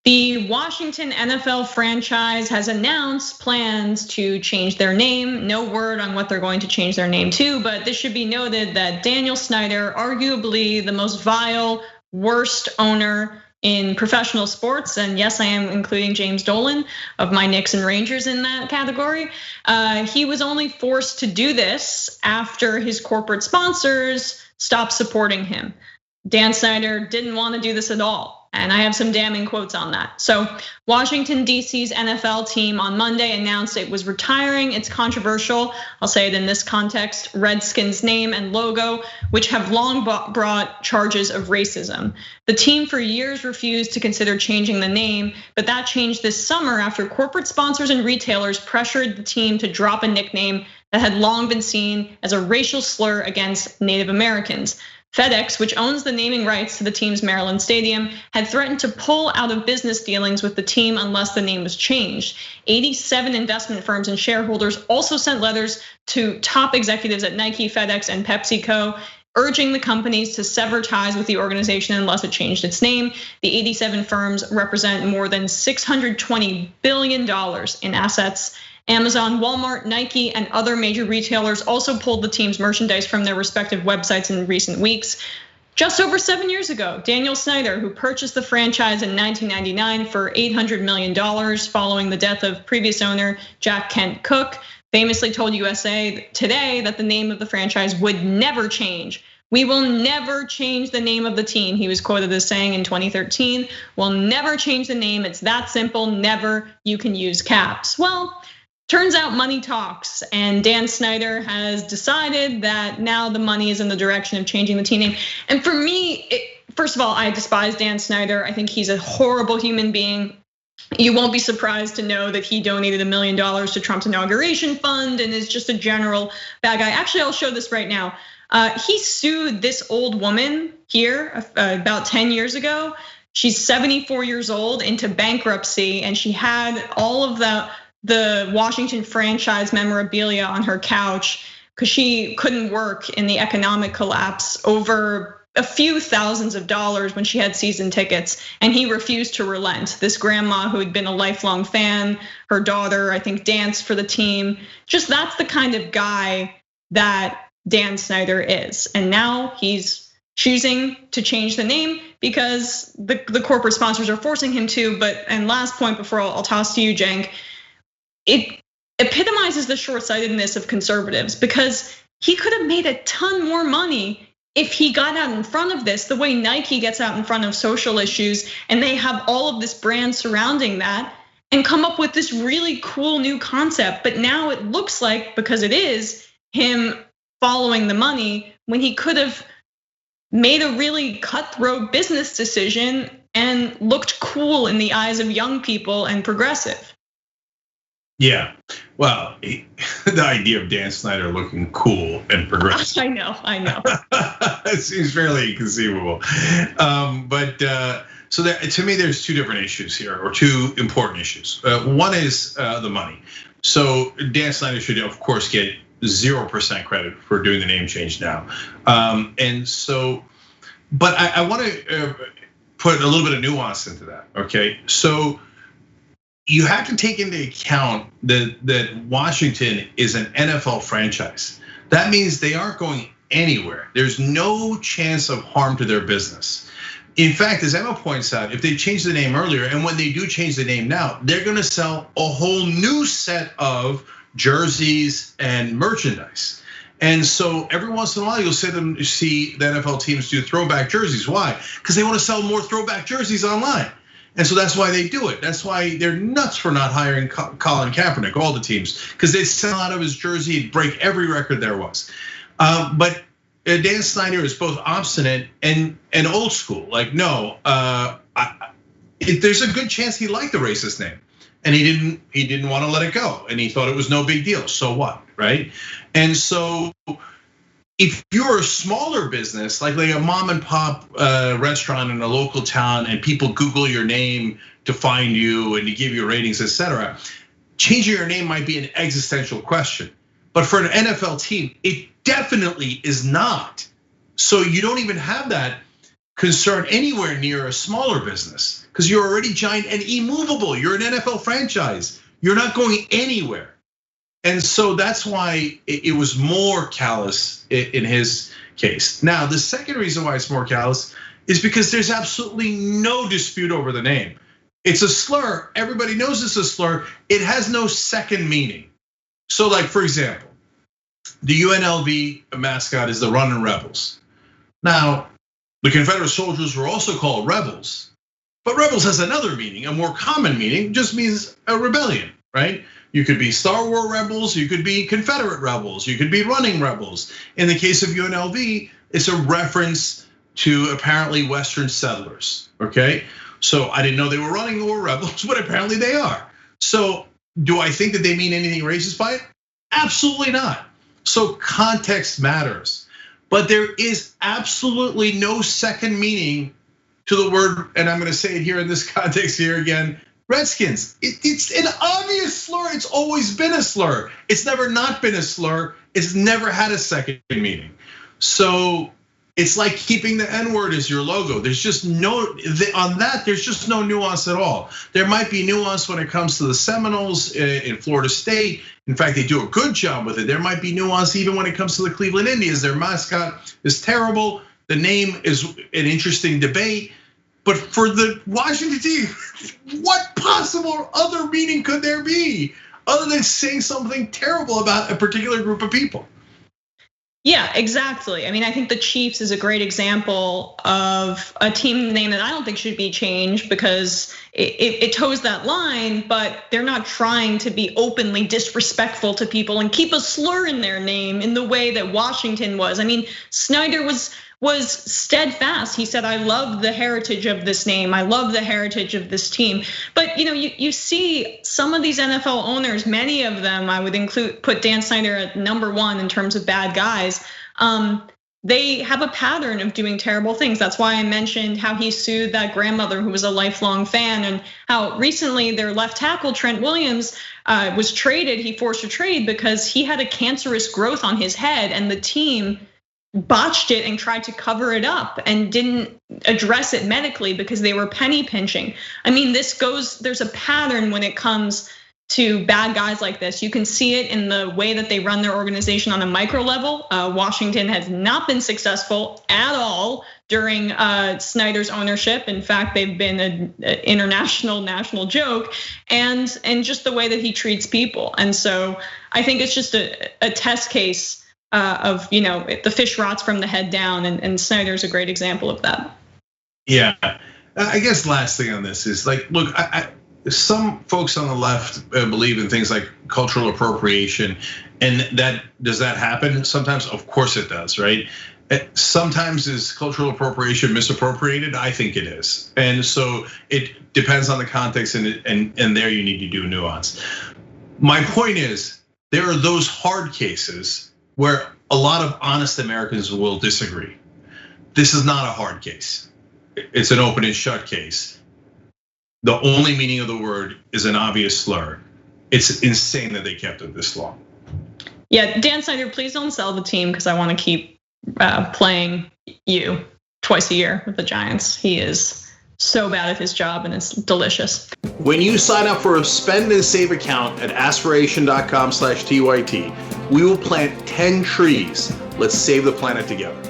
The Washington NFL franchise has announced plans to change their name. No word on what they're going to change their name to, but this should be noted that Daniel Snyder, arguably the most vile, worst owner in professional sports, and yes, I am including James Dolan of my Knicks and Rangers in that category. He was only forced to do this after his corporate sponsors stopped supporting him. Dan Snyder didn't want to do this at all. And I have some damning quotes on that. So Washington, D.C.'s NFL team on Monday announced it was retiring its controversial, I'll say it in this context, Redskins name and logo, which have long brought charges of racism. The team for years refused to consider changing the name, but that changed this summer after corporate sponsors and retailers pressured the team to drop a nickname that had long been seen as a racial slur against Native Americans. FedEx, which owns the naming rights to the team's Maryland stadium, had threatened to pull out of business dealings with the team unless the name was changed. 87 investment firms and shareholders also sent letters to top executives at Nike, FedEx, and PepsiCo, urging the companies to sever ties with the organization unless it changed its name. The 87 firms represent more than $620 billion in assets. Amazon, Walmart, Nike, and other major retailers also pulled the team's merchandise from their respective websites in recent weeks. Just over 7 years ago, Daniel Snyder, who purchased the franchise in 1999 for $800 million following the death of previous owner Jack Kent Cooke, famously told USA Today that the name of the franchise would never change. "We will never change the name of the team," he was quoted as saying in 2013. "We'll never change the name, it's that simple, never, you can use caps." Well, turns out money talks, and Dan Snyder has decided that now the money is in the direction of changing the team name. And for me, first of all, I despise Dan Snyder. I think he's a horrible human being. You won't be surprised to know that he donated $1 million to Trump's inauguration fund and is just a general bad guy. Actually, I'll show this right now. He sued this old woman here about 10 years ago. She's 74 years old, into bankruptcy, and she had all of the Washington franchise memorabilia on her couch because she couldn't work in the economic collapse, over a few thousands of dollars when she had season tickets, and he refused to relent. This grandma who had been a lifelong fan, her daughter, I think, danced for the team. Just that's the kind of guy that Dan Snyder is. And now he's choosing to change the name because the corporate sponsors are forcing him to. And last point before I'll toss to you, Cenk, it epitomizes the short-sightedness of conservatives, because he could have made a ton more money if he got out in front of this the way Nike gets out in front of social issues, and they have all of this brand surrounding that and come up with this really cool new concept. But now it looks like, because it is him following the money, when he could have made a really cutthroat business decision and looked cool in the eyes of young people and progressive. Yeah, well, the idea of Dan Snyder looking cool and progressive. I know. It seems fairly inconceivable. So to me, there's two different issues here, or two important issues. One is the money. So Dan Snyder should, of course, get 0% credit for doing the name change now. But I want to put a little bit of nuance into that, okay? So you have to take into account that Washington is an NFL franchise. That means they aren't going anywhere. There's no chance of harm to their business. In fact, as Emma points out, if they changed the name earlier, and when they do change the name now, they're gonna sell a whole new set of jerseys and merchandise. And so every once in a while, you'll see the NFL teams do throwback jerseys. Why? Because they want to sell more throwback jerseys online. And so that's why they do it. That's why they're nuts for not hiring Colin Kaepernick, all the teams, because they'd sell out of his jersey, he'd break every record there was. But Dan Snyder is both obstinate and old school. Like, no, there's a good chance he liked the racist name, and he didn't want to let it go, and he thought it was no big deal. So what, right? And so if you're a smaller business, like a mom and pop restaurant in a local town, and people Google your name to find you and to give you ratings, etc., changing your name might be an existential question. But for an NFL team, it definitely is not. So you don't even have that concern anywhere near a smaller business because you're already giant and immovable. You're an NFL franchise. You're not going anywhere. And so that's why it was more callous in his case. Now, the second reason why it's more callous is because there's absolutely no dispute over the name. It's a slur. Everybody knows it's a slur. It has no second meaning. So like, for example, the UNLV mascot is the Runnin' Rebels. Now, the Confederate soldiers were also called rebels, but rebels has another meaning, a more common meaning, just means a rebellion, right? You could be Star Wars rebels, you could be Confederate rebels, you could be running rebels. In the case of UNLV, it's a reference to apparently Western settlers, okay? So I didn't know they were running or rebels, but apparently they are. So do I think that they mean anything racist by it? Absolutely not. So context matters, but there is absolutely no second meaning to the word, and I'm gonna say it here in this context here again, Redskins. It's an obvious slur. It's always been a slur. It's never not been a slur. It's never had a second meaning. So it's like keeping the N-word as your logo. There's just no, on that, there's just no nuance at all. There might be nuance when it comes to the Seminoles in Florida State. In fact, they do a good job with it. There might be nuance even when it comes to the Cleveland Indians. Their mascot is terrible. The name is an interesting debate. But for the Washington team, what possible other meaning could there be other than saying something terrible about a particular group of people? Yeah, exactly. I mean, I think the Chiefs is a great example of a team name that I don't think should be changed because it toes that line, but they're not trying to be openly disrespectful to people and keep a slur in their name in the way that Washington was. I mean, Snyder was steadfast. He said, I love the heritage of this name. I love the heritage of this team. But you see some of these NFL owners, many of them, I would put Dan Snyder at #1 in terms of bad guys. They have a pattern of doing terrible things. That's why I mentioned how he sued that grandmother who was a lifelong fan, and how recently their left tackle, Trent Williams, was traded. He forced a trade because he had a cancerous growth on his head, and the team botched it and tried to cover it up and didn't address it medically because they were penny pinching. I mean, there's a pattern when it comes to bad guys like this. You can see it in the way that they run their organization on a micro level. Washington has not been successful at all during Snyder's ownership. In fact, they've been an international, national joke, and just the way that he treats people. And so I think it's just a test case of the fish rots from the head down, and Snyder's a great example of that. Yeah, I guess last thing on this is like, look, some folks on the left believe in things like cultural appropriation, and does that happen sometimes? Of course it does, right? Sometimes is cultural appropriation misappropriated? I think it is, and so it depends on the context, and there you need to do nuance. My point is, there are those hard cases where a lot of honest Americans will disagree. This is not a hard case. It's an open and shut case. The only meaning of the word is an obvious slur. It's insane that they kept it this long. Yeah, Dan Snyder, please don't sell the team because I want to keep playing you twice a year with the Giants. He is so bad at his job and it's delicious. When you sign up for a spend and save account at aspiration.com/TYT, we will plant 10 trees. Let's save the planet together.